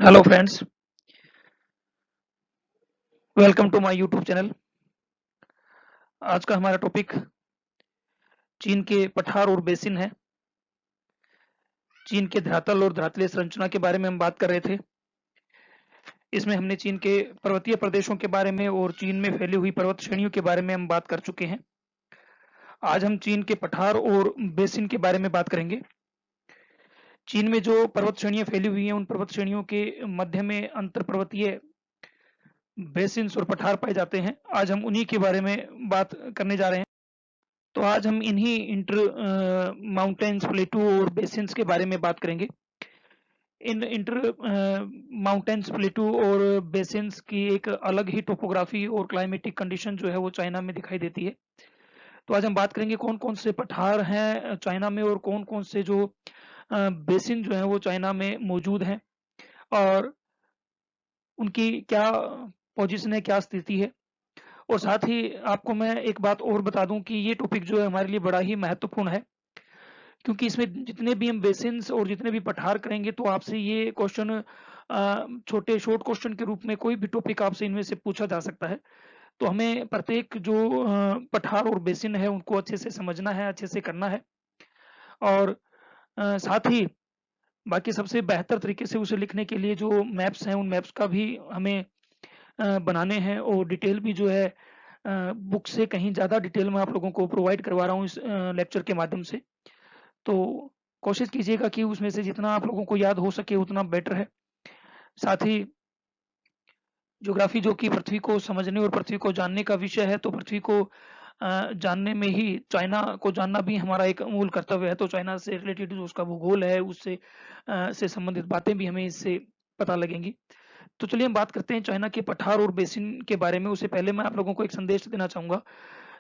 Hello friends, welcome to my YouTube channel. आज का हमारा टॉपिक चीन के पठार और बेसिन है। चीन के धरातल और धरातलीय संरचना के बारे में हम बात कर रहे थे। इसमें हमने चीन के पर्वतीय प्रदेशों के बारे में और चीन में फैली हुई पर्वत श्रेणियों के बारे में हम बात कर चुके हैं। आज हम चीन के पठार और बेसिन के बारे में बात करेंगे। चीन में जो पर्वत श्रेणियां फैली हुई हैं, उन पर्वत श्रेणियों के मध्य में अंतर पर्वतीय बेसिन्स और पठार पाए जाते हैं। आज हम उन्हीं के बारे में बात करने जा रहे हैं। तो आज हम इन्हीं माउंटेन्स, प्लेटू और बेसिन्स के बारे में बात करेंगे। इन माउंटेन्स, प्लेटू और बेसिन्स की एक अलग ही टोपोग्राफी और क्लाइमेटिक कंडीशन जो है वो चाइना में दिखाई देती है। तो आज हम बात करेंगे कौन-कौन से पठार हैं चाइना में और कौन-कौन से जो बेसिन जो है वो चाइना में मौजूद हैं और उनकी क्या पोजीशन है, क्या स्थिति है। और साथ ही आपको मैं एक बात और बता दूं कि ये टॉपिक जो है हमारे लिए बड़ा ही महत्वपूर्ण है, क्योंकि इसमें जितने भी हम बेसिन्स और जितने भी पठार करेंगे तो आपसे ये क्वेश्चन छोटे शॉर्ट क्वेश्चन के रूप में कोई भी टॉपिक आपसे इनमें से पूछा जा सकता है। तो हमें प्रत्येक जो पठार और बेसिन है उनको अच्छे से समझना है, अच्छे से करना है और साथ ही बाकी सबसे बेहतर तरीके से उसे लिखने के लिए जो मैप्स हैं, उन मैप्स का भी हमें बनाने हैं और डिटेल भी जो है बुक से कहीं ज़्यादा डिटेल में आप लोगों को प्रोवाइड करवा रहा हूँ इस लेक्चर के माध्यम से। तो कोशिश कीजिएगा कि उसमें से जितना आप लोगों को याद हो सके उतना बेटर है। साथ ही ज्योग्राफी जो कि पृथ्वी को समझने और पृथ्वी को जानने का विषय है, तो पृथ्वी को जानने में ही चाइना को जानना भी हमारा एक मूल कर्तव्य है। तो चाइना से रिलेटेड जो उसका भूगोल है उससे से संबंधित बातें भी हमें इससे पता लगेंगी। तो चलिए हम बात करते हैं चाइना के पठार और बेसिन के बारे में। उससे पहले मैं आप लोगों को एक संदेश देना चाहूँगा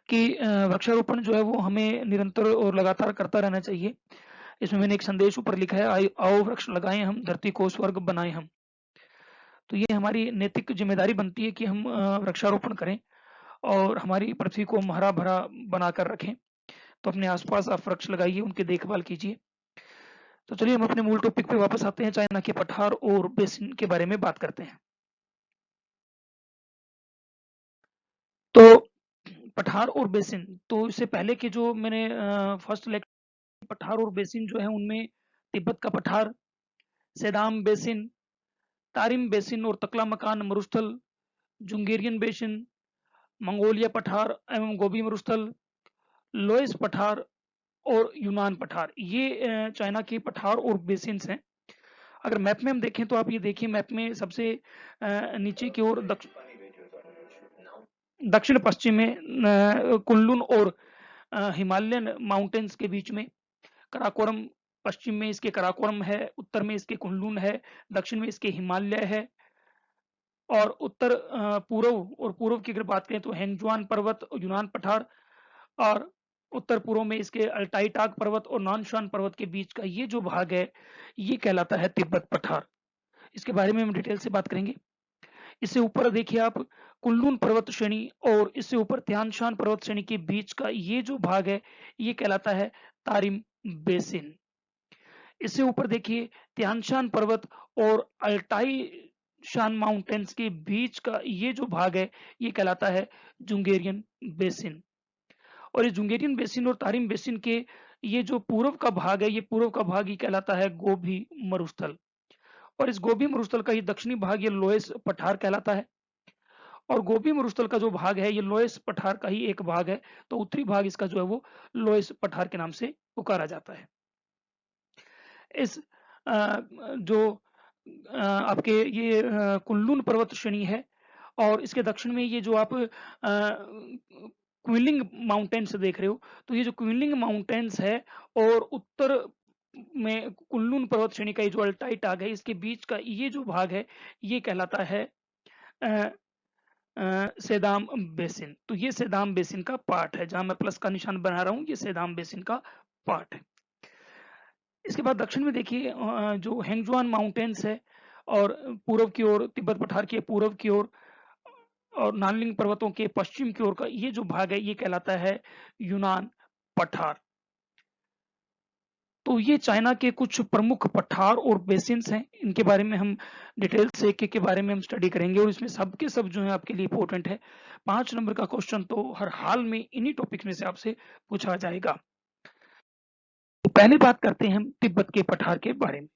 कि वृक्षारोपण जो है वो हमें निरंतर और लगातार करता रहना चाहिए। इसमें मैंने एक संदेश ऊपर लिखा है, आओ वृक्ष लगाएं हम, धरती को स्वर्ग बनाएं हम। तो ये हमारी नैतिक जिम्मेदारी बनती है कि हम वृक्षारोपण करें और हमारी पृथ्वी को हम हरा भरा बनाकर रखें। तो अपने आसपास आप वृक्ष लगाइए, उनकी देखभाल कीजिए। तो चलिए हम अपने मूल टॉपिक पे वापस आते हैं, चाइना के पठार और बेसिन के बारे में बात करते हैं। तो पठार और बेसिन, तो इससे पहले के जो मैंने फर्स्ट लेक्चर पठार और बेसिन जो है उनमें तिब्बत का पठार, सेदाम बेसिन, तारिम बेसिन और तकलामकान मरुस्थल, जुंगेरियन बेसिन, मंगोलिया पठार एवं गोबी मरुस्थल, लोएस पठार और यूनान पठार, ये चाइना के पठार और बेसिन्स हैं। अगर मैप में हम देखें तो आप ये देखिए, मैप में सबसे नीचे की ओर दक्षिण पश्चिम में कुनलुन और हिमालयन माउंटेन्स के बीच में कराकोरम, पश्चिम में इसके कराकोरम है, उत्तर में इसके कुनलुन है, दक्षिण में इसके हिमालय है और उत्तर पूर्व और पूर्व की अगर बात करें तो हेंगजुआन पर्वत, यूनान पठार और उत्तर पूर्व में इसके अल्टाई टाग पर्वत और नानशान पर्वत के बीच का ये जो भाग है, ये कहलाता है तिब्बत पठार। इसके बारे में हम डिटेल से बात करेंगे। इससे ऊपर देखिए आप, कुनलुन पर्वत श्रेणी और इससे ऊपर त्यानशान पर्वत श्रेणी के बीच का ये जो भाग है, ये कहलाता है तारिम बेसिन। इससे ऊपर देखिए, त्यानशान पर्वत और अल्टाई शान माउंटेन्स के बीच का ये जो भाग है, ये कहलाता है जुंगेरियन बेसिन। और इस जुंगेरियन बेसिन और तारिम बेसिन के ये जो पूर्व का भाग है, ये पूर्व का भाग ही कहलाता है गोबी मरुस्थल। और इस गोबी मरुस्थल का ही दक्षिणी भाग ये लोएस पठार कहलाता है। और गोबी मरुस्थल का जो भाग है, ये लोएस पठार का ही एक भाग है। तो उत्तरी भाग इसका जो है वो लोएस पठार के नाम से पुकारा जाता है। इस जो आपके ये कुनलुन पर्वत श्रेणी है और इसके दक्षिण में ये जो आप क्विलिंग माउंटेन्स देख रहे हो, तो ये जो क्विलिंग माउंटेन्स है और उत्तर में कुनलुन पर्वत श्रेणी का ये जो अल्टाई टाग है, इसके बीच का ये जो भाग है, ये कहलाता है अ सेदाम बेसिन। तो ये सेदाम बेसिन का पार्ट है, जहां मैं प्लस का निशान बना रहा हूँ, ये सेदाम बेसिन का पार्ट है। इसके बाद दक्षिण में देखिए जो हेंगजुआन माउंटेन्स है और पूर्व की ओर तिब्बत पठार के पूर्व की ओर और नानलिंग पर्वतों के पश्चिम की ओर का ये जो भाग है, ये कहलाता है यूनान पठार। तो ये चाइना के कुछ प्रमुख पठार और बेसिन्स हैं, इनके बारे में हम डिटेल से एक-एक के बारे में हम स्टडी करेंगे और इसमें सब के सब जो है आपके लिए इंपॉर्टेंट है। 5 नंबर का क्वेश्चन तो हर हाल में इन्हीं टॉपिक्स में से आपसे पूछा जाएगा। तो पहले बात करते हैं हम तिब्बत के पठार के बारे में।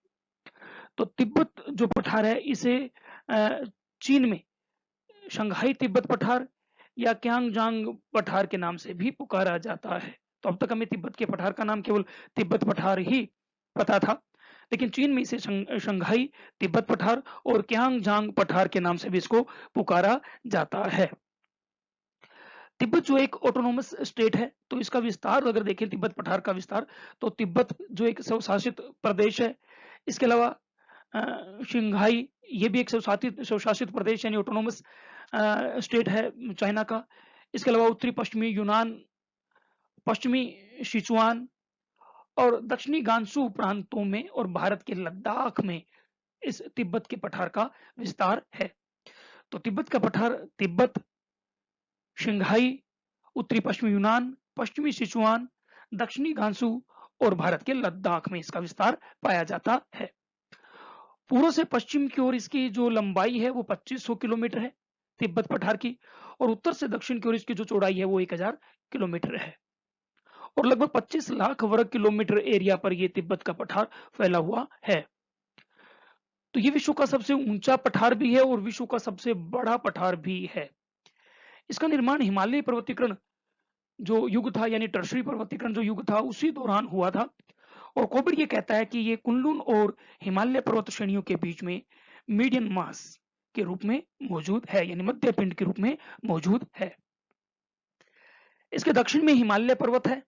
तो तिब्बत जो पठार है इसे चीन में शंघाई तिब्बत पठार या क्यांगजांग पठार के नाम से भी पुकारा जाता है। तो अब तक हमें तिब्बत के पठार का नाम केवल तिब्बत पठार ही पता था, लेकिन चीन में इसे शंघाई तिब्बत पठार और क्यांगजांग पठार के नाम से भी इसको पुकारा जाता है। तिब्बत जो एक ऑटोनोमस स्टेट है, तो इसका विस्तार अगर देखें तिब्बत पठार का विस्तार, तो तिब्बत जो एक स्वशासित प्रदेश है, इसके अलावा शंघाई ये भी एक स्वशासित प्रदेश यानी ऑटोनोमस स्टेट है चाइना का। इसके अलावा उत्तरी पश्चिमी यूनान, पश्चिमी सिचुआन और दक्षिणी गांसू प्रांतों में और भारत के लद्दाख में इस तिब्बत के पठार का विस्तार है। तो तिब्बत का पठार तिब्बत, शंघाई, उत्तरी पश्चिमी यूनान, पश्चिमी सिचुआन, दक्षिणी गांसू और भारत के लद्दाख में इसका विस्तार पाया जाता है। पूर्व से पश्चिम की ओर इसकी जो लंबाई है वो 2500 किलोमीटर है तिब्बत पठार की, और उत्तर से दक्षिण की ओर इसकी जो चौड़ाई है वो 1000 किलोमीटर है और लगभग 25 लाख वर्ग किलोमीटर एरिया पर ये तिब्बत का पठार फैला हुआ है। तो ये विश्व का सबसे ऊंचा पठार भी है और विश्व का सबसे बड़ा पठार भी है। इसका निर्माण हिमालय पर्वतीकरण जो युग था यानी टर्शरी पर्वतीकरण जो युग था उसी दौरान हुआ था, और कोबिड ये कहता है कि ये कुनलुन और हिमालय पर्वत श्रेणियों के बीच में मीडियन मास के रूप में मौजूद है, यानी मध्य पिंड के रूप में मौजूद है। इसके दक्षिण में हिमालय पर्वत है,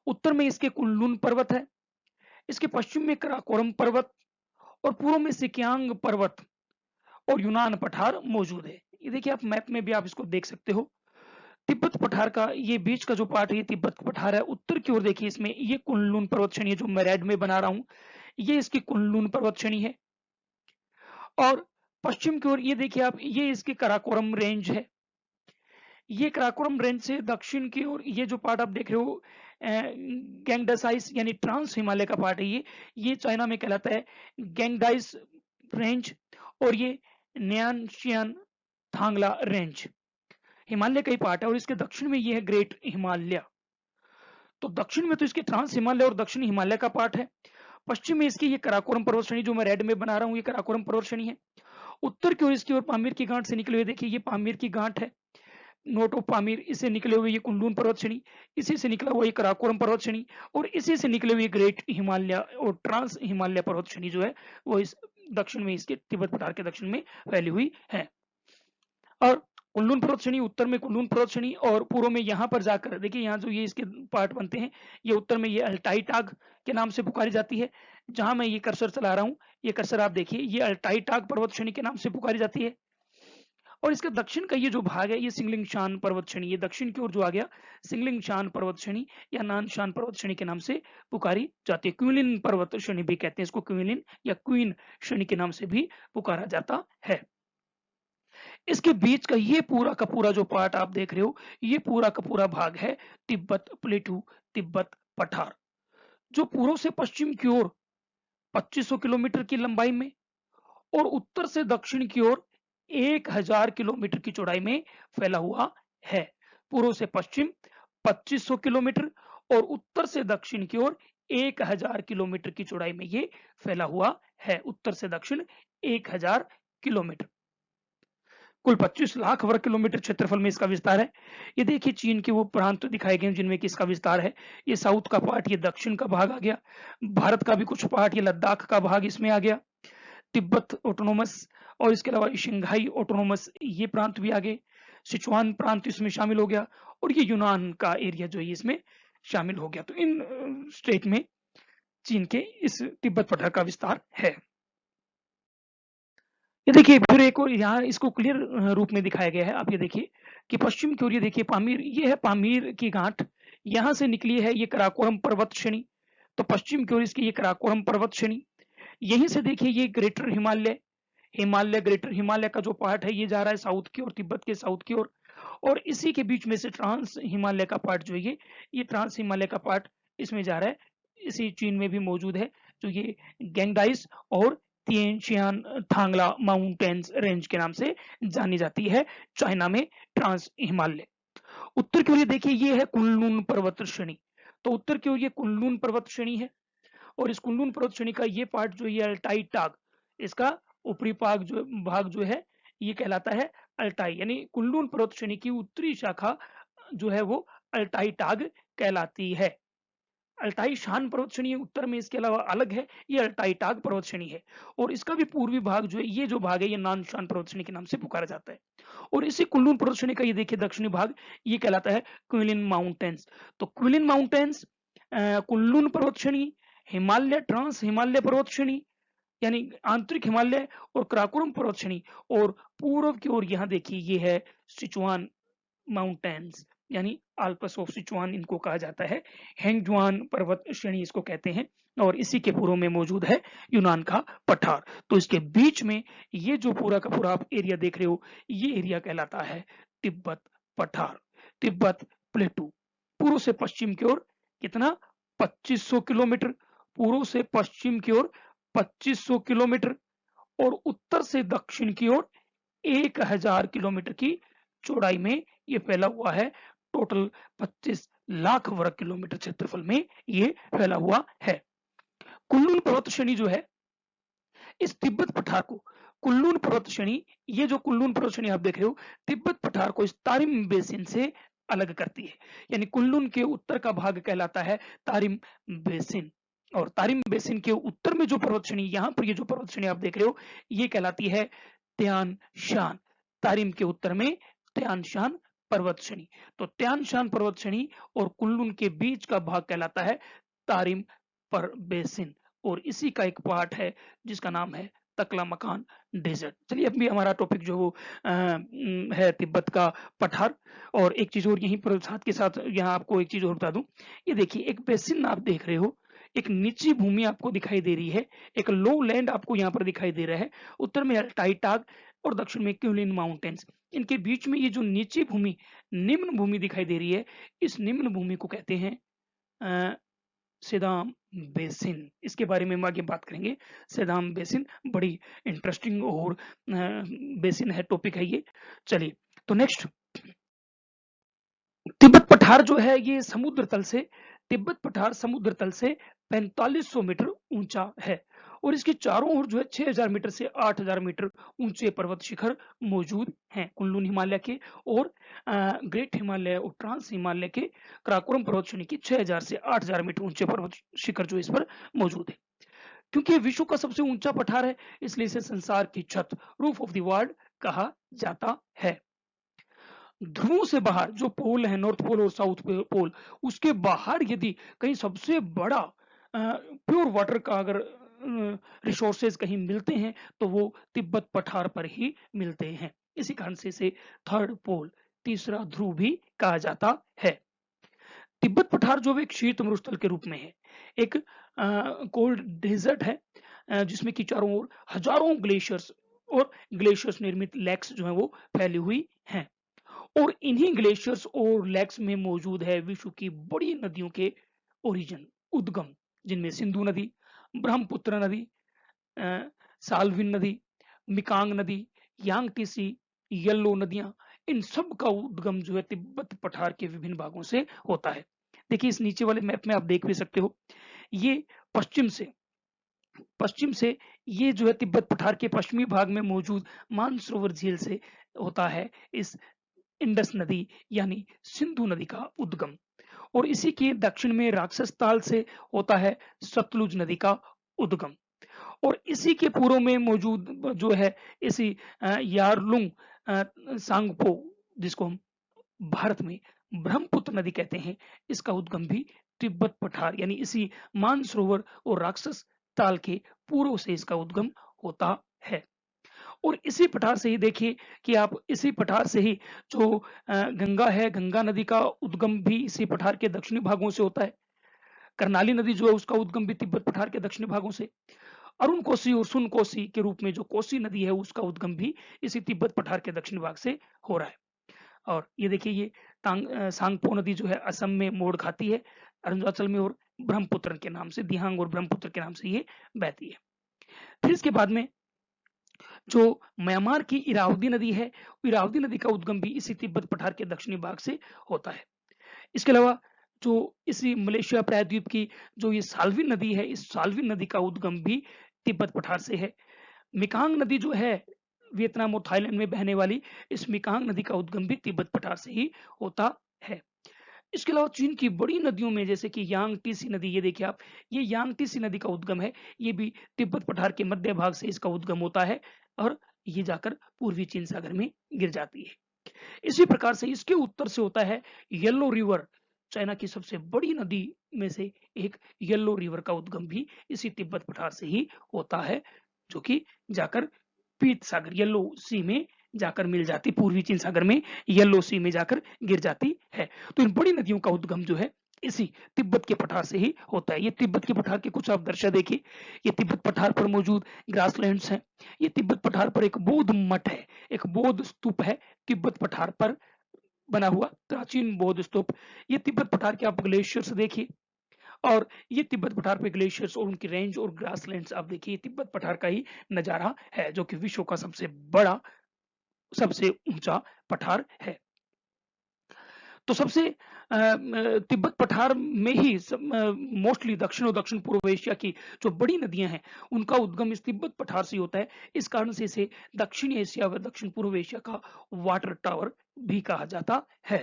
उत्तर में इसके कुनलुन पर्वत है, इसके पश्चिम में कराकोरम पर्वत और पूर्व में सिकियांग पर्वत और यूनान पठार मौजूद है। ये देखिए आप मैप में भी आप इसको देख सकते हो। तिब्बत पठार का ये बीच का जो पार्ट है ये तिब्बत पठार है। उत्तर की ओर देखिए इसमें ये कुनलुन पर्वत श्रेणी है जो मैं रेड में बना रहा हूं, ये इसकी कुनलुन पर्वत श्रेणी है। और पश्चिम की ओर ये देखिए आप, ये इसकी कराकोरम रेंज है। ये कराकोरम रेंज से दक्षिण की ओर ये जो पार्ट आप देख रहे हो गैंगडासाइस यानी ट्रांस हिमालय का पार्ट है, ये चाइना में कहलाता है गैंगडाइस रेंज, और ये न्यानशियान थांगला रेंज हिमालय का ही पार्ट है, और इसके दक्षिण में ये है ग्रेट हिमालय। तो दक्षिण में तो इसके ट्रांस हिमालय और दक्षिणी हिमालय का पार्ट है। पश्चिम में इसकी ये कराकोरम पर्वत श्रेणी जो मैं रेड में बना रहा हूँ ये कराकोरम पर्वत श्रेणी है। उत्तर की ओर इसकी ओर पामीर की गांठ से निकले हुए देखिए ये पामीर की गांठ है, नोट ऑफ पामीर, इससे निकले हुए ये कुनलुन पर्वत श्रेणी, इसी से निकला हुआ ये कराकोरम पर्वत श्रेणी, और इसी से निकले हुए ग्रेट हिमालय और ट्रांस हिमालय पर्वत श्रेणी जो है वो इस दक्षिण में इसके तिब्बत पठार के दक्षिण में फैली हुई है। और कुनलुन पर्वत श्रेणी उत्तर में कुनलुन पर्वत श्रेणी, और पूर्व में यहाँ पर जाकर देखिए यहाँ जो ये इसके पार्ट बनते हैं ये उत्तर में ये अल्टाई टाग के नाम से पुकारी जाती है। जहां मैं ये कर्सर चला रहा हूँ ये कर्सर आप देखिए ये अल्टाई टाग पर्वत श्रेणी के नाम से पुकारी जाती है। और इसके दक्षिण का ये जो भाग है ये सिंगलिंगशान पर्वत श्रेणी, ये दक्षिण की ओर जो आ गया सिंगलिंगशान पर्वत श्रेणी या नानशान पर्वत श्रेणी के नाम से पुकारी जाती है। क्विलिन पर्वत श्रेणी भी कहते हैं इसको, क्विलिन या क्वीन श्रेणी के नाम से भी पुकारा जाता है। इसके बीच का ये पूरा का पूरा जो पार्ट आप देख रहे हो ये पूरा का पूरा भाग है तिब्बत प्लेटू तिब्बत पठार, जो पूर्व से पश्चिम की ओर 2500 किलोमीटर की लंबाई में और उत्तर से दक्षिण की ओर 1000 किलोमीटर की चौड़ाई में फैला हुआ है। पूर्व से पश्चिम 2500 किलोमीटर और उत्तर से दक्षिण की ओर 1000 किलोमीटर की चौड़ाई में ये फैला हुआ है। उत्तर से दक्षिण 1000 किलोमीटर, कुल 25 लाख वर्ग किलोमीटर क्षेत्रफल में इसका विस्तार है। ये देखिए चीन के वो प्रांत दिखाए गए जिनमें कि इसका विस्तार है। ये साउथ का पार्ट, ये दक्षिण का भाग आ गया, भारत का भी कुछ पार्ट, ये लद्दाख का भाग इसमें आ गया, तिब्बत ऑटोनोमस, और इसके अलावा शंघाई ऑटोनोमस ये प्रांत भी आ गए, सिचुआन प्रांत इसमें शामिल हो गया, और ये यूनान का एरिया जो है इसमें शामिल हो गया। तो इन स्टेट में चीन के इस तिब्बत पठार का विस्तार है। ये देखिए फिर एक और यहाँ इसको क्लियर रूप में दिखाया गया है। आप ये देखिए कि पश्चिम की ओर ये देखिए पामीर, ये है पामीर की गांठ, यहाँ से निकली है ये कराकोरम पर्वत श्रेणी। तो पश्चिम की ओर इसकी ये कराकोरम पर्वत श्रेणी, यहीं से देखिए ये ग्रेटर हिमालय, हिमालय ग्रेटर हिमालय का जो पार्ट है ये जा रहा है साउथ की ओर, तिब्बत के साउथ की ओर, और इसी के बीच में से ट्रांस हिमालय का पार्ट जो है ये ट्रांस हिमालय का पार्ट इसमें जा रहा है इसी चीन में भी मौजूद है, जो ये गैंगडाइस और तिएनशियान थांगला माउंटेन्स रेंज के नाम से जानी जाती है, चाइना में ट्रांस हिमालय। उत्तर की ओर ये देखिए, ये है कुनलुन पर्वत श्रेणी। तो उत्तर की ओर ये कुनलुन पर्वत श्रेणी है, और इस कुनलुन पर्वत श्रेणी का ये पार्ट जो ये अल्टाई टाग, इसका ऊपरी भाग जो है ये कहलाता है अल्टाई, यानी कुनलुन पर्वत श्रेणी की उत्तरी शाखा जो है वो अल्टाई टाग कहलाती है। अल्टाई शान पर्वत श्रेणी उत्तर में इसके अलावा अलग है, ये अल्टाई टाग पर्वत श्रेणी है, और इसका भी पूर्वी भाग जो है, ये जो भाग है, ये नान शान पर्वत श्रेणी के नाम से पुकारा जाता है। और इसी कुनलुन पर्वत श्रेणी का ये देखिए दक्षिणी भाग, ये कहलाता है क्विलिन माउंटेन्स। तो क्विलिन माउंटेन्स, कुनलुन पर्वत श्रेणी, हिमालय ट्रांस हिमालय पर्वत श्रेणी यानी आंतरिक हिमालय, और कराकोरम पर्वत श्रेणी, और पूर्व की ओर यहाँ देखिए ये है सिचुआन माउंटेन्स, यानी आल्प्स ऑफ सिचुआन इनको कहा जाता है, हेंगजुआन पर्वत श्रेणी इसको कहते हैं, और इसी के पूर्व में मौजूद है यूनान का पठार। तो इसके बीच में ये जो पूरा का पूरा आप एरिया देख रहे हो, ये एरिया कहलाता है तिब्बत पठार, तिब्बत प्लेटू। पूर्व से पश्चिम की ओर कितना, 2500 किलोमीटर, पूर्व से पश्चिम की ओर 2500 किलोमीटर, और उत्तर से दक्षिण की ओर 1000 किलोमीटर की चौड़ाई में ये फैला हुआ है। टोटल 25 लाख वर्ग किलोमीटर क्षेत्रफल में ये फैला हुआ है। कुनलुन पर्वत श्रेणी जो है, इस तिब्बत पठार को, कुनलुन पर्वत श्रेणी, ये जो कुनलुन पर्वत श्रेणी आप देख रहे हो, तिब्बत पठार को इस तारिम बेसिन से अलग करती है, यानी कुनलुन के उत्तर का भाग कहलाता है तारिम बेसिन, और तारिम बेसिन के उत्तर में जो पर्वत श्रेणी, यहाँ पर ये जो पर्वत श्रेणी आप देख रहे हो, ये कहलाती है त्यान शान। तारिम के उत्तर में त्यान शान पर्वत श्रेणी। तो त्यान शान पर्वत श्रेणी और कुनलुन के बीच का भाग कहलाता है तारिम पर बेसिन, और इसी का एक पार्ट है जिसका नाम है तकलामकान डेजर्ट। चलिए, अभी हमारा टॉपिक जो है तिब्बत का पठार। और एक चीज और यहीं पर साथ के साथ यहाँ आपको एक चीज और बता दूं, ये देखिए एक बेसिन आप देख रहे हो, एक निची भूमि आपको दिखाई दे रही है, एक लो लैंड आपको यहाँ पर दिखाई दे रहा है, उत्तर में अल्टाई टाग और दक्षिण में क्विलिन माउंटेन्स। इनके बीच में ये जो नीची भूमि, निम्न भूमि दिखाई दे रही है, इस निम्न भूमि को कहते हैं सेदाम बेसिन। इसके बारे में हम आगे बात करेंगे। सेदाम बेसिन बड़ी इंटरेस्टिंग और बेसिन है, टॉपिक है ये। चलिए, तो नेक्स्ट, तिब्बत पठार जो है ये समुद्र तल से, तिब्बत पठार समुद्र तल से 4500 मीटर ऊंचा है, और इसके चारों ओर जो है 6000 मीटर से 8000 मीटर ऊंचे पर्वत शिखर मौजूद हैं, कुनलुन हिमालय के और ग्रेट हिमालय और ट्रांस हिमालय के कराकोरम पर्वत श्रेणी के 6000 से 8000 मीटर ऊंचे पर्वत शिखर जो इस पर मौजूद है। क्योंकि ये विश्व का सबसे ऊंचा पठार है, इसलिए इसे संसार की छत, रूफ ऑफ द वर्ल्ड कहा जाता है। ध्रुवों से बाहर जो पोल है, नॉर्थ पोल और साउथ पोल, उसके बाहर यदि कहीं सबसे बड़ा प्योर वाटर का अगर रिसोर्सेज कहीं मिलते हैं, तो वो तिब्बत पठार पर ही मिलते हैं। इसी कारण से इसे थर्ड पोल, तीसरा ध्रुव भी कहा जाता है। तिब्बत पठार जो एक शीत मरुस्थल के रूप में है, एक कोल्ड डेजर्ट है, जिसमें कि चारों ओर हजारों ग्लेशियर्स और ग्लेशियर्स निर्मित लेक्स जो है वो फैली हुई हैं, और इन्हीं ग्लेशियर्स और लेक्स में मौजूद है विश्व की बड़ी नदियों के ओरिजिन, उद्गम, जिनमें सिंधु नदी, ब्रह्मपुत्र नदी, साल्विन नदी, मिकांग नदी, यांगटीसी, येलो नदियां, इन सब का उद्गम जो है तिब्बत पठार के विभिन्न भागों से होता है। देखिए, इस नीचे वाले मैप में आप देख भी सकते हो, ये पश्चिम से ये जो है तिब्बत पठार के पश्चिमी भाग में मौजूद मानसरोवर झील से होता है इस इंडस नदी यानी सिंधु नदी का उद्गम, और इसी के दक्षिण में राक्षस ताल से होता है सतलुज नदी का उद्गम, और इसी के पूर्व में मौजूद जो है इसी यारलुंग सांगपो, जिसको हम भारत में ब्रह्मपुत्र नदी कहते हैं, इसका उद्गम भी तिब्बत पठार यानी इसी मानसरोवर और राक्षस ताल के पूर्व से इसका उद्गम होता है। और इसी पठार से ही देखिए कि आप इसी पठार से ही जो गंगा है, गंगा नदी का उद्गम भी इसी पठार के दक्षिणी भागों से होता है। करनाली नदी जो है उसका उद्गम भी तिब्बत पठार के दक्षिणी भागों से, अरुण कोसी और सुन कोसी के रूप में जो कोसी नदी है उसका उद्गम भी इसी तिब्बत पठार के दक्षिण भाग से हो रहा है। और ये देखिए, ये सांगपो नदी जो है असम में मोड़ खाती है, अरुणाचल में और ब्रह्मपुत्र के नाम से, दिहांग और ब्रह्मपुत्र के नाम से ये बहती है। फिर इसके बाद में जो म्यांमार की इरावदी नदी है, इरावदी नदी का उद्गम भी इसी तिब्बत पठार के दक्षिणी भाग से होता है। इसके अलावा जो इसी मलेशिया प्रायद्वीप की जो ये साल्विन नदी है, इस साल्विन नदी का उद्गम भी तिब्बत पठार से है। मिकांग नदी जो है वियतनाम और थाईलैंड में बहने वाली, इस मिकांग नदी का उद्गम भी तिब्बत पठार से ही होता है। इसके अलावा चीन की बड़ी नदियों में जैसे कि यांगटीसी नदी, ये देखिए आप, ये यांगटीसी नदी का उद्गम है, ये भी तिब्बत पठार के मध्य भाग से इसका उद्गम होता है और ये जाकर पूर्वी चीन सागर में गिर जाती है। इसी प्रकार से इसके उत्तर से होता है येलो रिवर, चाइना की सबसे बड़ी नदी में से एक येलो रिवर का उद्गम भी इसी तिब्बत पठार से ही होता है, जो कि जाकर पीत सागर, येलो सी में जाकर मिल जाती, पूर्वी चीन सागर में येलो सी में जाकर गिर जाती है। तो इन बड़ी नदियों का उद्गम जो है इसी तिब्बत के पठार से ही होता है। ये तिब्बत के पठार के कुछ आप दृश्य देखिए, ये तिब्बत पठार पर मौजूद ग्रासलैंड्स हैं। ये तिब्बत पठार पर एक बौद्ध मठ है, एक बौद्ध स्तूप है तिब्बत पठार पर बना हुआ, प्राचीन बौद्ध स्तूप। ये तिब्बत पठार के आप ग्लेशियर्स देखिए, और ये तिब्बत पठार पे ग्लेशियर्स और उनकी रेंज और ग्रासलैंड्स आप देखिए, तिब्बत पठार का ही नजारा है, जो कि विश्व का सबसे बड़ा, सबसे ऊंचा पठार है। तो सबसे तिब्बत पठार में ही मोस्टली दक्षिण और दक्षिण पूर्व एशिया की जो बड़ी नदियां हैं उनका उद्गम इस तिब्बत पठार से होता है। इस कारण से इसे दक्षिण एशिया व दक्षिण पूर्व एशिया का वाटर टावर भी कहा जाता है।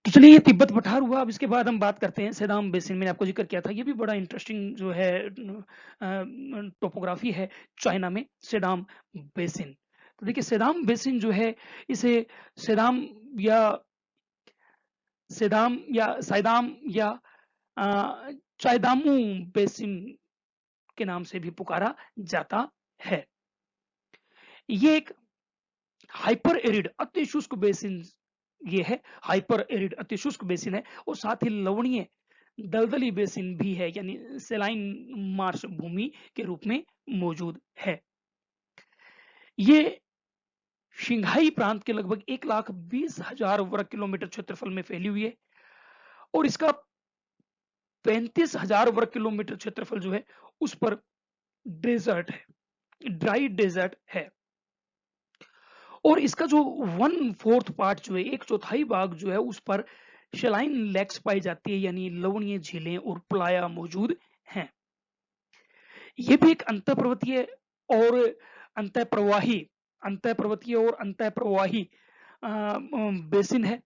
तो चलिए, ये तिब्बत पठार हुआ। अब इसके बाद हम बात करते हैं सेदाम बेसिन। मैंने आपको जिक्र किया था, ये भी बड़ा इंटरेस्टिंग जो है टोपोग्राफी है चाइना में, सेदाम बेसिन। तो देखिए, सेदाम बेसिन जो है इसे सेदाम या सेदाम या साइदाम या चाइदामू बेसिन के नाम से भी पुकारा जाता है। ये एक हाइपर एरिड अति शुष्क बेसिन, ये है हाइपर एरिड अति शुष्क बेसिन है, और साथ ही लवणीय दलदली बेसिन भी है, यानी सेलाइन मार्श भूमि के रूप में मौजूद है। ये शिंघाई प्रांत के लगभग 1,20,000 वर्ग किलोमीटर क्षेत्रफल में फैली हुई है, और इसका 35,000 वर्ग किलोमीटर क्षेत्रफल जो है उस पर डेजर्ट है, ड्राई डेजर्ट है। और इसका जो 1/4 पार्ट जो है, 1/4 भाग जो है, उस पर शेलाइन लेक्स पाई जाती है, यानी लवणीय झीलें और प्लाया मौजूद हैं। ये भी एक अंतःपर्वतीय और अंतःप्रवाही अंतःपर्वतीय और अंतःप्रवाही बेसिन है,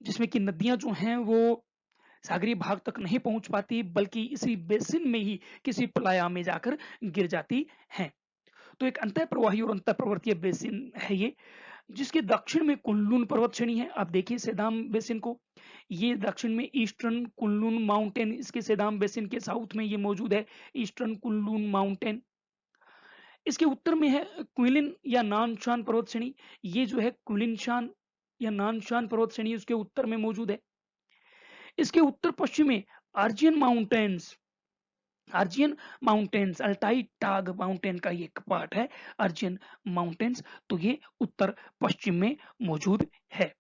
जिसमें कि नदियां जो हैं वो सागरीय भाग तक नहीं पहुंच पाती, बल्कि इसी बेसिन में ही किसी प्लाया में जाकर गिर जाती हैं। तो एक अंतःप्रवाही और अंतःपर्वतीय बेसिन है ये, जिसके दक्षिण में कुनलुन पर्वत श्रेणी है। आप देखिए सेदाम बेसिन को, ये दक्षिण में ईस्टर्न कुनलुन माउंटेन, इसके सेदाम बेसिन के साउथ में ये मौजूद है, ईस्टर्न कुनलुन माउंटेन। इसके उत्तर में है क्विलिन या नानशान पर्वत श्रेणी, ये जो है क्विलिनशान या नानशान पर्वत श्रेणी उसके उत्तर में मौजूद है। इसके उत्तर पश्चिम में आर्जियन माउंटेन्स, अर्जियन माउंटेन्स, अल्टाई टाग माउंटेन का ये एक पार्ट है, अर्जियन माउंटेन्स। तो ये उत्तर पश्चिम में मौजूद है।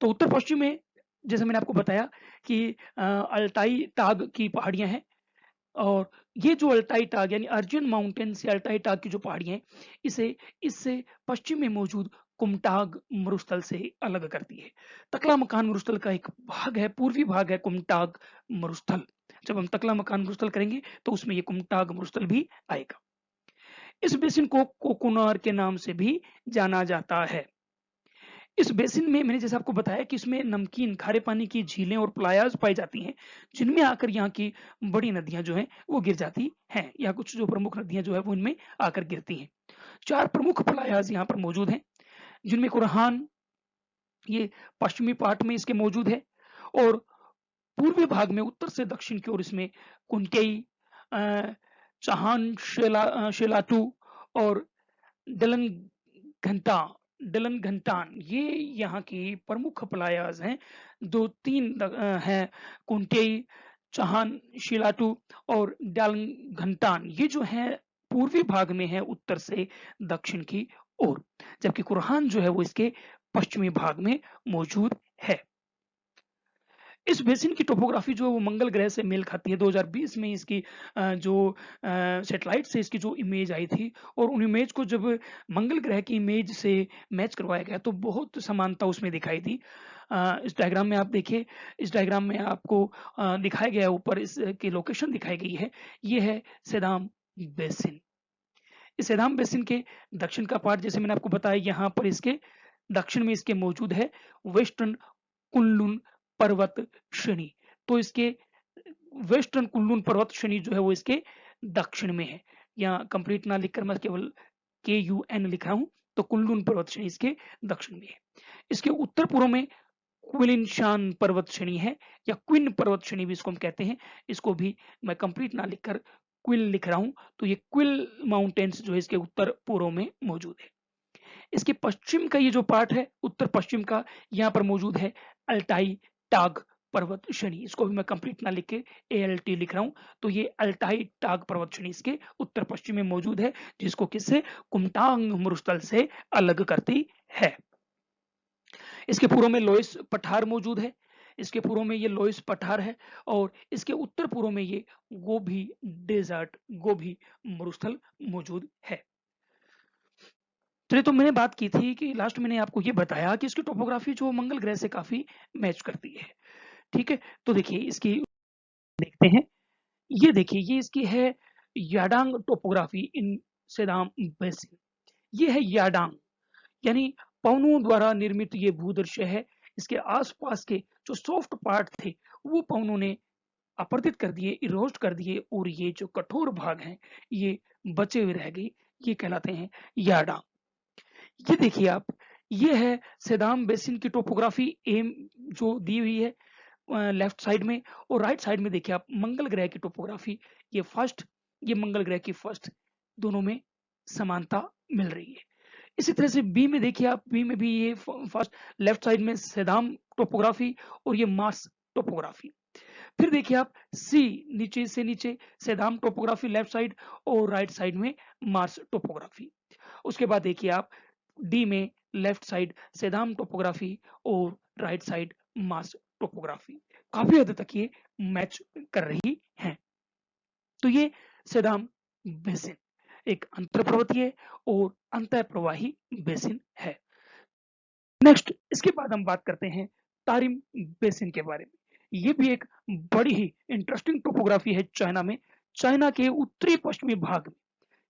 तो उत्तर पश्चिम में जैसे मैंने आपको बताया कि अल्टाई टाग की पहाड़ियां हैं, और ये जो अल्टाई टाग यानी अर्जियन माउंटेन से अल्टाई टाग की जो पहाड़ियां हैं, इसे इससे पश्चिम में मौजूद कुमटाग मरुस्थल से अलग करती है। तकला मकान मरुस्थल का एक भाग है, पूर्वी भाग है कुमटाग मरुस्थल। जब हम तकला मकान मरुस्थल करेंगे तो उसमें ये कुमटाग मरुस्थल भी आएगा। इस बेसिन को कोकोनार के नाम से भी जाना जाता है। इस बेसिन में मैंने जैसे आपको बताया कि इसमें नमकीन खारे पानी की झीलें और प्लायाज पाई जाती हैं, जिनमें आकर यहाँ की बड़ी नदियां जो हैं वो गिर जाती हैं, या कुछ जो प्रमुख नदियां जो है वो इनमें आकर गिरती हैं। 4 प्रमुख प्लायाज यहाँ पर मौजूद हैं, जिनमें कुरहान ये पश्चिमी पार्ट में इसके मौजूद है, और पूर्वी भाग में उत्तर से दक्षिण की ओर इसमें कुंटेई, चाहान शेलाटू और डलन घंटा डलन घंटान, ये यहाँ की प्रमुख प्लायाज हैं। 2-3 हैं कुंटेई, चाहान शिलाटू और डलन घंटान, ये जो है पूर्वी भाग में है उत्तर से दक्षिण की ओर, जबकि कुरहान जो है वो इसके पश्चिमी भाग में मौजूद है। इस बेसिन की टोपोग्राफी जो है वो मंगल ग्रह से मेल खाती है। 2020 में इसकी जो सैटेलाइट से इसकी जो इमेज आई थी और उन इमेज को जब मंगल ग्रह की इमेज से मैच करवाया गया तो बहुत समानता उसमें दिखाई दी। इस डायग्राम में आप देखिए, इस डायग्राम में आपको दिखाया गया है, ऊपर इसकी लोकेशन दिखाई गई है। ये है सेदाम बेसिन। इस सेदाम बेसिन के दक्षिण का पार्ट जैसे मैंने आपको बताया, यहाँ पर इसके दक्षिण में इसके मौजूद है वेस्टर्न कुनलुन पर्वत श्रेणी। तो इसके वेस्टर्न कुनलुन पर्वत श्रेणी जो है वो इसके दक्षिण में है। यहाँ कंप्लीट ना लिखकर मैं केवल KUN लिख रहा हूं। तो कुनलुन पर्वत श्रेणी इसके दक्षिण में है। इसके उत्तर पूर्व में क्विलिनशान पर्वत श्रेणी है, या क्विन पर्वत श्रेणी भी इसको हम कहते हैं। इसको भी मैं कंप्लीट ना लिखकर क्विल लिख रहा हूं। तो ये क्विल माउंटेन्स जो है इसके उत्तर पूर्व में मौजूद है। इसके पश्चिम का ये जो पार्ट है, उत्तर पश्चिम का, यहाँ पर मौजूद है अल्टाई टाग पर्वत श्रेणी। इसको भी मैं कंप्लीट ना लिख के ALT लिख रहा हूं। तो ये अल्टाई टाग पर्वत श्रेणी इसके उत्तर पश्चिम में मौजूद है, जिसको किससे, कुमतांग मरुस्थल से अलग करती है। इसके पूर्व में लोइस पठार मौजूद है। इसके पूर्व में ये लोइस पठार है और इसके उत्तर पूर्व में ये गोभी डेजर्ट, गोभी मरुस्थल मौजूद है। चलिए, तो मैंने बात की थी कि लास्ट मैंने आपको ये बताया कि इसकी टोपोग्राफी जो मंगल ग्रह से काफी मैच करती है। ठीक है, तो देखिए इसकी देखते हैं। ये देखिए, ये इसकी है याडांग टोपोग्राफी इन सेदाम बेसिन। ये है याडांग, यानी पवनों द्वारा निर्मित ये भूदृश्य है। इसके आसपास के जो सॉफ्ट पार्ट थे वो पवनों ने अपरदित कर दिए, इरोस्ट कर दिए, और ये जो कठोर भाग हैं ये बचे हुए रह गए। ये कहलाते हैं याडांग। ये देखिए आप, ये है सेदाम बेसिन की टोपोग्राफी एम जो दी हुई है लेफ्ट साइड में, और राइट साइड में देखिए आप मंगल ग्रह की टोपोग्राफी। ये फर्स्ट, ये मंगल ग्रह की फर्स्ट, दोनों में समानता मिल रही है। इसी तरह से बी में देखिए आप, बी में भी ये फर्स्ट लेफ्ट साइड में सेदाम टोपोग्राफी और ये मार्स टोपोग्राफी। फिर देखिए आप सी, नीचे से नीचे सेदाम टोपोग्राफी लेफ्ट साइड और राइट साइड में मार्स टोपोग्राफी। उसके बाद देखिए आप डी में लेफ्ट साइड सेदाम टोपोग्राफी और राइट साइड मार्स टोपोग्राफी। काफी हद तक ये मैच कर रही हैं। तो ये सेदाम बेसिन एक अंतर्पर्वतीय और अंतःप्रवाही बेसिन है। नेक्स्ट, इसके बाद हम बात करते हैं तारिम बेसिन के बारे में। ये भी एक बड़ी ही इंटरेस्टिंग टोपोग्राफी है चाइना में। चाइना के उत्तरी पश्चिमी भाग में,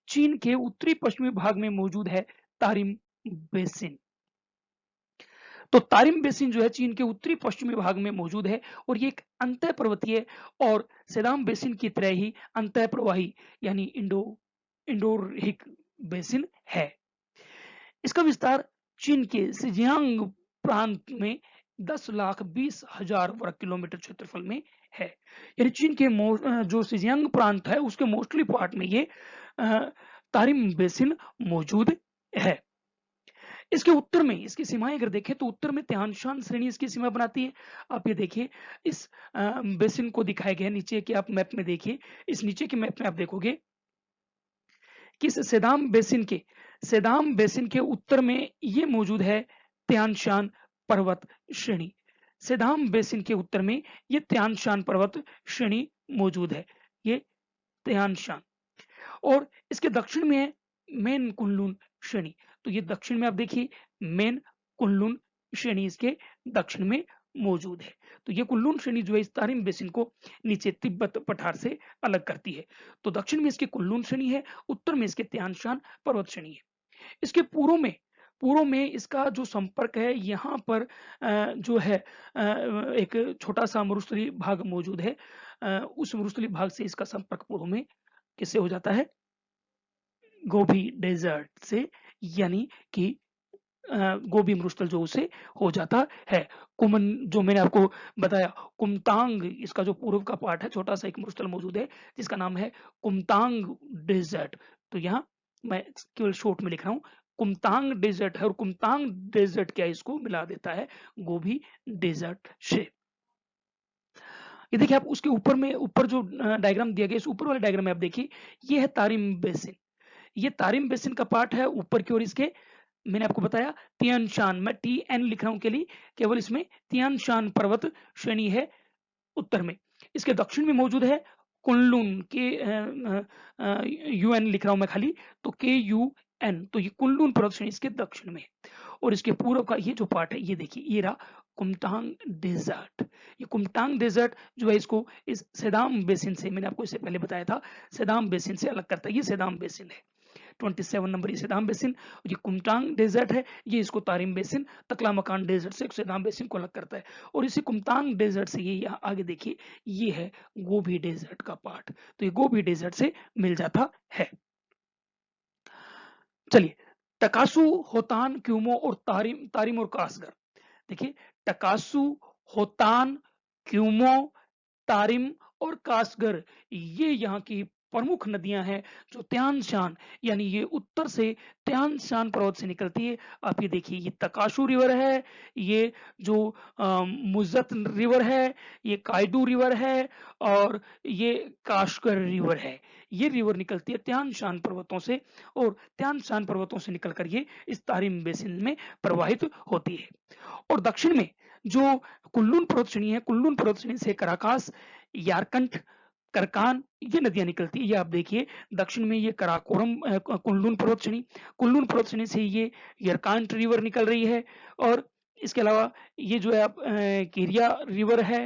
चीन के उत्तरी पश्चिमी भाग में मौजूद है तारिम बेसिन। तो तारिम बेसिन जो है चीन के उत्तरी पश्चिमी भाग में मौजूद है और ये एक अंतःपर्वतीय और सेदाम बेसिन की तरह ही अंतःप्रवाही यानी इंडोरहिक बेसिन है। इसका विस्तार चीन के सिजियांग प्रांत में 10,20,000 वर्ग किलोमीटर क्षेत्रफल में है। यानी चीन के जो सिजियांग प्रांत है उसके मोस्टली पार्ट में ये तारिम बेसिन मौजूद है। इसके उत्तर में इसकी सीमाएं अगर देखें तो उत्तर में त्यानशान श्रेणी इसकी सीमा बनाती है। आप ये देखिए, इस बेसिन को दिखाया गया नीचे के आप मैप में देखिए। इस नीचे के मैप में आप देखोगे कि सेदाम बेसिन के उत्तर में ये मौजूद है त्यानशान पर्वत श्रेणी। सेदाम बेसिन के उत्तर में ये त्यानशान पर्वत श्रेणी मौजूद है, ये त्यानशान। और इसके दक्षिण में है मेन कुनलुन श्रेणी। तो ये दक्षिण में आप देखिए मेन कुनलुन श्रेणी इसके दक्षिण में मौजूद है। तो ये कुनलुन श्रेणी जो है इस तारिम बेसिन को नीचे तिब्बत पठार से अलग करती है। तो दक्षिण में इसकी कुनलुन श्रेणी है, उत्तर में इसके त्यानशान पर्वत श्रेणी है। इसके पूर्व में इसका जो संपर्क है, यहाँ पर जो है एक छोटा सा मरुस्थलीय भाग मौजूद है। उस मरुस्थलीय भाग से इसका संपर्क पूर्व में किससे हो जाता है, गोभी डेजर्ट से, यानी कि गोभी मरुस्थल जो उसे हो जाता है। कुमन जो मैंने आपको बताया, कुमतांग इसका जो पूर्व का पार्ट है, छोटा सा एक मरुस्थल मौजूद है जिसका नाम है कुमतांग डेजर्ट। तो यहाँ मैं केवल शॉर्ट में लिख रहा हूँ, कुमतांग डेजर्ट है, और कुमतांग डेजर्ट क्या इसको मिला देता है गोभी डेजर्ट से। ये देखिए आप उसके ऊपर जो डायग्राम दिया गया, इस ऊपर वाले डायग्राम में आप देखिए, ये है तारिम बेसिन। ये तारिम बेसिन का पार्ट है ऊपर की ओर। इसके मैंने आपको बताया तियानशान, मैं TN लिख रहा हूं के लिए, केवल इसमें तियानशान पर्वत श्रेणी है उत्तर में। इसके दक्षिण में मौजूद है कुनलुन के यूएन लिख रहा हूं मैं खाली, तो KUN, तो ये कुनलुन पर्वत श्रेणी इसके दक्षिण में है। और इसके पूर्व का ये जो पार्ट है, ये देखिए, ये रहा कुमतांग डेजर्ट। ये कुमतांग डेजर्ट जो है, इसको इस सेदाम बेसिन से, मैंने आपको इससे पहले बताया था, सेदाम बेसिन से अलग करता है। ये सेदाम बेसिन है, 27 नंबर ये सेदाम बेसिन। ये कुमतांग डेजर्ट है, ये इसको तारिम बेसिन, तकलामकान डेजर्ट से सेदाम बेसिन को अलग करता है। और इसी कुमतांग डेजर्ट से ये यहाँ आगे देखिए, ये है गोबी डेजर्ट का पार्ट, तो ये गोबी डेजर्ट से मिल जाता है। चलिए, टकासू, होतान, क्यूमो और तारिम, तारिम और कासगर। देखिए, टकासू, होतान, क्यूमो, तारिम और कासगर, ये यहाँ की प्रमुख नदियां हैं जो त्यान शान, यानी ये उत्तर से त्यान शान पर्वत से निकलती है। आप ये देखिए, ये तकाशु रिवर है, ये जो मुज्जत रिवर है, ये कायडू रिवर है, और ये काशगर रिवर है। ये रिवर निकलती है त्यान शान पर्वतों से, और त्यान शान पर्वतों से निकलकर ये इस तारिम बेसिन में प्रवाहित होती है। और दक्षिण में जो कुल्लून पर्वत श्रेणी है, कुल्लून पर्वत श्रेणी से कराकास, यारकंठ, करकान, ये नदियां निकलती है। ये आप देखिए, दक्षिण में ये कराकोरम कुल्लून पर्वत श्रेणी, कुल्लून पर्वत श्रेणी से ये यरकांठ रिवर निकल रही है। और इसके अलावा ये जो है आप किरिया रिवर है,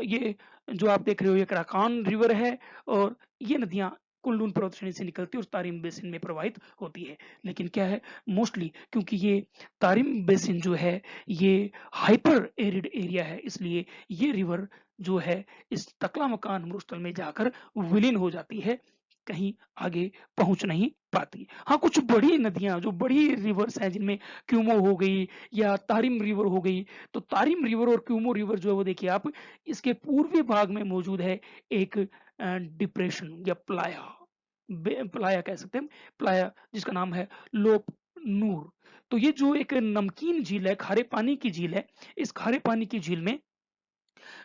ये जो आप देख रहे हो ये कराकान रिवर है, और ये नदियां कुल्लून पर्वत श्रेणी से निकलती है और तारिम बेसिन में प्रवाहित होती है। लेकिन क्या है, मोस्टली क्योंकि ये तारिम बेसिन जो है ये हाइपर एरिड एरिया है, इसलिए ये रिवर जो है इस तकलामकान मरुस्थल में जाकर विलीन हो जाती है, कहीं आगे पहुंच नहीं पाती। हाँ, कुछ बड़ी नदियां जो बड़ी रिवर्स हैं, जिनमें क्यूमो हो गई या तारिम रिवर हो गई, तो तारिम रिवर और क्यूमो रिवर जो है वो देखिए आप, इसके पूर्वी भाग में मौजूद है एक डिप्रेशन या प्लाया, प्लाया कह सकते हैं, प्लाया, जिसका नाम है लोप नूर। तो ये जो एक नमकीन झील है, खारे पानी की झील है, इस खारे पानी की झील में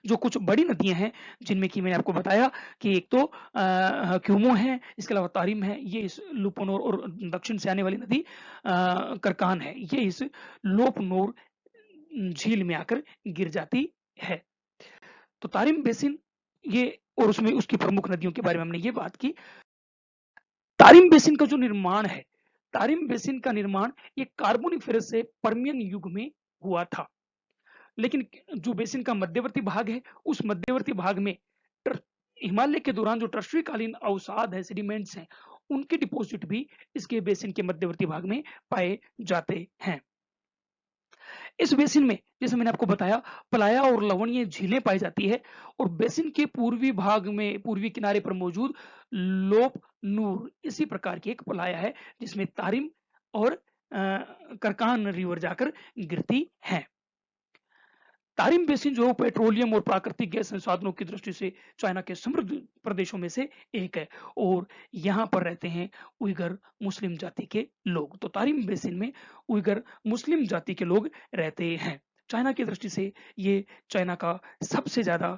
जो कुछ बड़ी नदियां हैं, जिनमें कि मैंने आपको बताया कि एक तो क्यूमो है, इसके अलावा तारिम है, ये इस लुपोनोर, और दक्षिण से आने वाली नदी करकान है, ये इस लोपनोर झील में आकर गिर जाती है। तो तारिम बेसिन ये, और उसमें उसकी प्रमुख नदियों के बारे में हमने ये बात की। तारिम बेसिन का जो निर्माण है, तारिम बेसिन का निर्माण ये कार्बोनिफेरस से पर्मियन युग में हुआ था। लेकिन जो बेसिन का मध्यवर्ती भाग है, उस मध्यवर्ती भाग में हिमालय के दौरान जो टर्शरी कालीन अवसाद है, सेडिमेंट्स हैं, उनके डिपॉजिट भी इसके बेसिन के मध्यवर्ती भाग में पाए जाते हैं। इस बेसिन में, जैसे मैंने आपको बताया, पलाया और लवणीय झीलें पाई जाती है, और बेसिन के पूर्वी भाग में, पूर्वी किनारे पर मौजूद लोप नूर इसी प्रकार की एक पलाया है, जिसमें तारिम और करकान रिवर जाकर गिरती है। तारिम बेसिन जो पेट्रोलियम और प्राकृतिक गैस संसाधनों की दृष्टि से चाइना के समृद्ध प्रदेशों में से एक है, और यहाँ पर रहते हैं उइगर मुस्लिम जाति के लोग। तो तारिम बेसिन में उइगर मुस्लिम जाति के लोग रहते हैं। चाइना की दृष्टि से ये चाइना का सबसे ज्यादा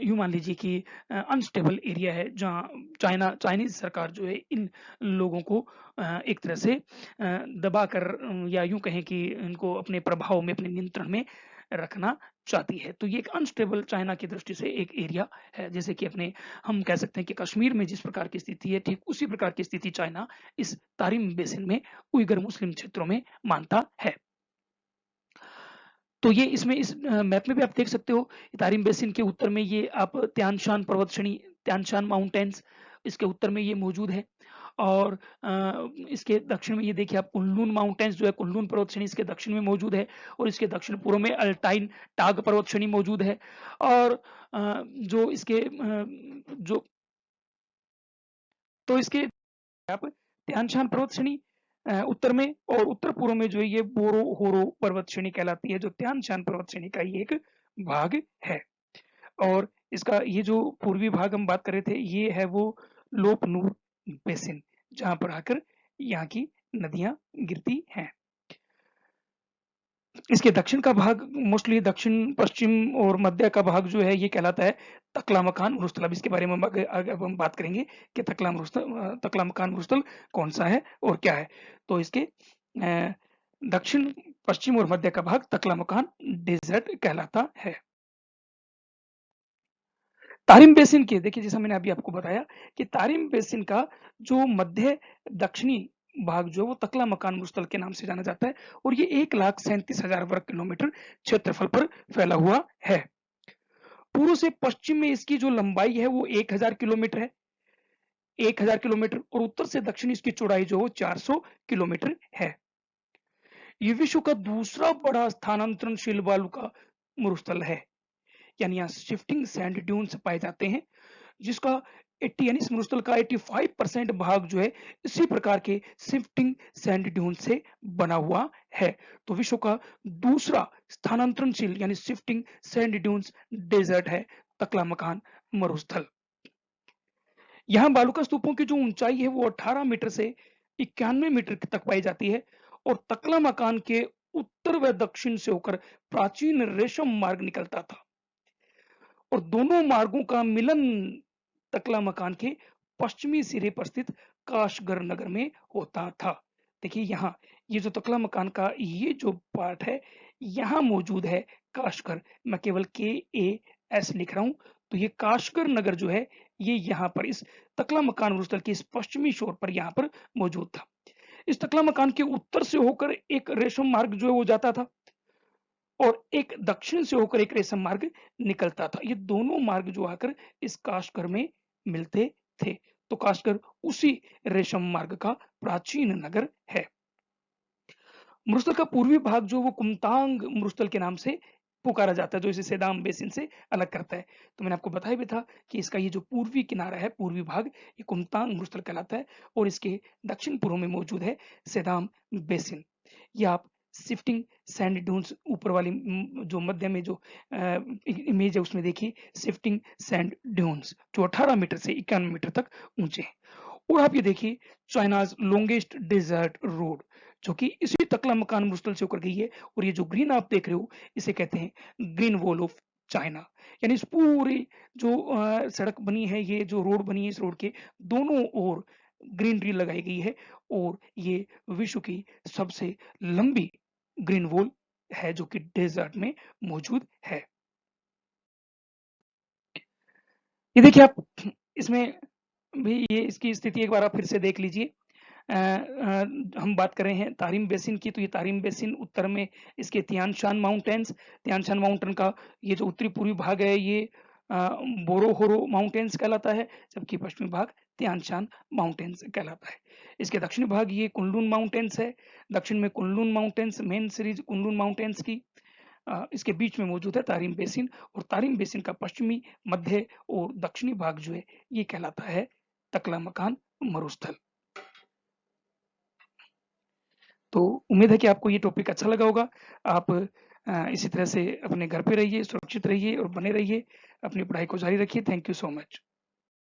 यूं मान लीजिए कि अनस्टेबल एरिया है, जहाँ चाइनीज सरकार जो है इन लोगों को एक तरह से दबा कर, या यूं कहें कि इनको अपने प्रभाव में, अपने नियंत्रण में रखना चाहती है। तो ये एक अनस्टेबल चाइना की दृष्टि से एक एरिया है। जैसे कि अपने, हम कह सकते हैं कि कश्मीर में जिस प्रकार की स्थिति है, ठीक उसी प्रकार की स्थिति चाइना इस तारिम बेसिन में उइगर मुस्लिम क्षेत्रों में मानता है। तो ये इसमें इस मैप में भी आप देख सकते हो, तारिम बेसिन के उत्तर में ये आप त्यान शान पर्वत श्रेणी, त्यान शान माउंटेन्स, इसके उत्तर में ये मौजूद है। और इसके दक्षिण में ये देखिए आप कुनलुन माउंटेन्स जो है, कुनलुन पर्वत श्रेणी इसके दक्षिण में मौजूद है, और इसके दक्षिण पूर्व में अल्टाइन टाग पर्वत श्रेणी मौजूद है। और जो इसके जो, तो इसके आप त्यान शान पर्वत श्रेणी उत्तर में, और उत्तर पूर्व में जो है ये बोरो होरो पर्वत श्रेणी कहलाती है, जो त्यान शान पर्वत श्रेणी का ही एक भाग है। और इसका ये जो पूर्वी भाग हम बात कर रहे थे, ये है वो लोप नूर बेसिन, जहां पर आकर यहाँ की नदियां गिरती हैं। इसके दक्षिण का भाग, मोस्टली दक्षिण पश्चिम और मध्य का भाग जो है, ये कहलाता है तकलामकान मरुस्थल। अब इसके बारे में आगे हम बात करेंगे कि तकलामकान मरुस्थल कौन सा है और क्या है। तो इसके दक्षिण, पश्चिम और मध्य का भाग तकलामकान डेजर्ट कहलाता है। तारिम बेसिन के देखिए, जैसा मैंने अभी आपको बताया कि तारिम बेसिन का जो मध्य दक्षिणी भाग जो है वो तकला मकान मुस्तल के नाम से जाना जाता है और ये 1,37,000 वर्ग किलोमीटर क्षेत्रफल पर फैला हुआ है। पूर्व से पश्चिम में इसकी जो लंबाई है वो 1000 किलोमीटर है, 1000 किलोमीटर, और उत्तर से दक्षिण इसकी चौड़ाई जो है 400 किलोमीटर है। ये विश्व का दूसरा बड़ा स्थानांतरणशील बालू का मरुस्थल है, यानी यहाँ शिफ्टिंग सैंड ड्यून्स पाए जाते हैं, जिसका 80 यानी इस मरुस्थल का 85% भाग जो है इसी प्रकार के शिफ्टिंग सैंड ड्यून से बना हुआ है। तो विश्व का दूसरा स्थानांतरणशील यानी शिफ्टिंग सैंड ड्यून्स डेजर्ट है तकला मकान मरुस्थल। यहाँ बालूका स्तूपों की जो ऊंचाई है वो 18 मीटर से 91 मीटर तक पाई जाती है और तकला मकान के उत्तर व दक्षिण से होकर प्राचीन रेशम मार्ग निकलता था और दोनों मार्गों का मिलन तकला मकान के पश्चिमी सिरे पर स्थित काशगर नगर में होता था। देखिए यहाँ ये जो तकला मकान का ये जो पार्ट है यहाँ मौजूद है काशगर, मैं केवल KAS लिख रहा हूं। तो ये काशगर नगर जो है ये यहाँ पर इस तकला मकान मरुस्थल के इस पश्चिमी शोर पर यहाँ पर मौजूद था। इस तकला मकान के उत्तर से होकर एक रेशम मार्ग जो है वो जाता था और एक दक्षिण से होकर एक रेशम मार्ग निकलता था। ये दोनों मार्ग जो आकर इस काशगर में मिलते थे। तो काशगर उसी रेशम मार्ग का प्राचीन नगर है। मरुस्थल का पूर्वी भाग जो वो कुमतांग मरुस्थल के नाम से पुकारा जाता है, जो इसे सेदाम बेसिन से अलग करता है। तो मैंने आपको बताया भी था कि इसका ये जो पूर्वी किनारा है, पूर्वी भाग, ये कुमतांग मरुस्थल कहलाता है और इसके दक्षिण पूर्व में मौजूद है सेदाम बेसिन। ये आप शिफ्टिंग सैंड ड्यून्स ऊपर वाली जो मध्य में जो इमेज है उसमें देखिए, शिफ्टिंग सैंड ड्यून्स जो 18 मीटर से 91 मीटर तक ऊंचे हैं। और आप ये देखिए चाइनाज लॉन्गेस्ट डेजर्ट रोड, जो कि इसी तकला मकान मरुस्थल से होकर गई है और ये जो ग्रीन आप देख रहे हो इसे कहते हैं ग्रीन वॉल ऑफ चाइना। यानी इस पूरी जो सड़क बनी है, ये जो रोड बनी है, इस रोड के दोनों ओर ग्रीनरी लगाई गई है और ये विश्व की सबसे लंबी ग्रीन वॉल है जो कि डेजर्ट में मौजूद है। ये देखिए आप इसमें भी ये इसकी स्थिति एक बार आप फिर से देख लीजिए। हम बात कर रहे हैं तारिम बेसिन की, तो ये तारिम बेसिन उत्तर में इसके तियानशान माउंटेन्स, तियानशान माउंटेन का ये जो उत्तरी पूर्वी भाग है ये बोरोहोरो माउंटेन्स कहलाता है, जबकि पश्चिमी भाग तियानशान माउंटेन्स कहलाता है। इसके दक्षिणी भाग ये कुनलुन माउंटेन्स है, दक्षिण में Kunlun mountains, main series Kunlun mountains की। इसके बीच में मौजूद है तारिम बेसिन और तारिम बेसिन का पश्चिमी, मध्य और दक्षिणी भाग जो है ये कहलाता है तकला मकान मरुस्थल। तो उम्मीद है कि आपको ये टॉपिक अच्छा लगा होगा। आप इसी तरह से अपने घर पे रहिए, सुरक्षित रहिए और बने रहिए, अपनी पढ़ाई को जारी रखिए। Thank you so much.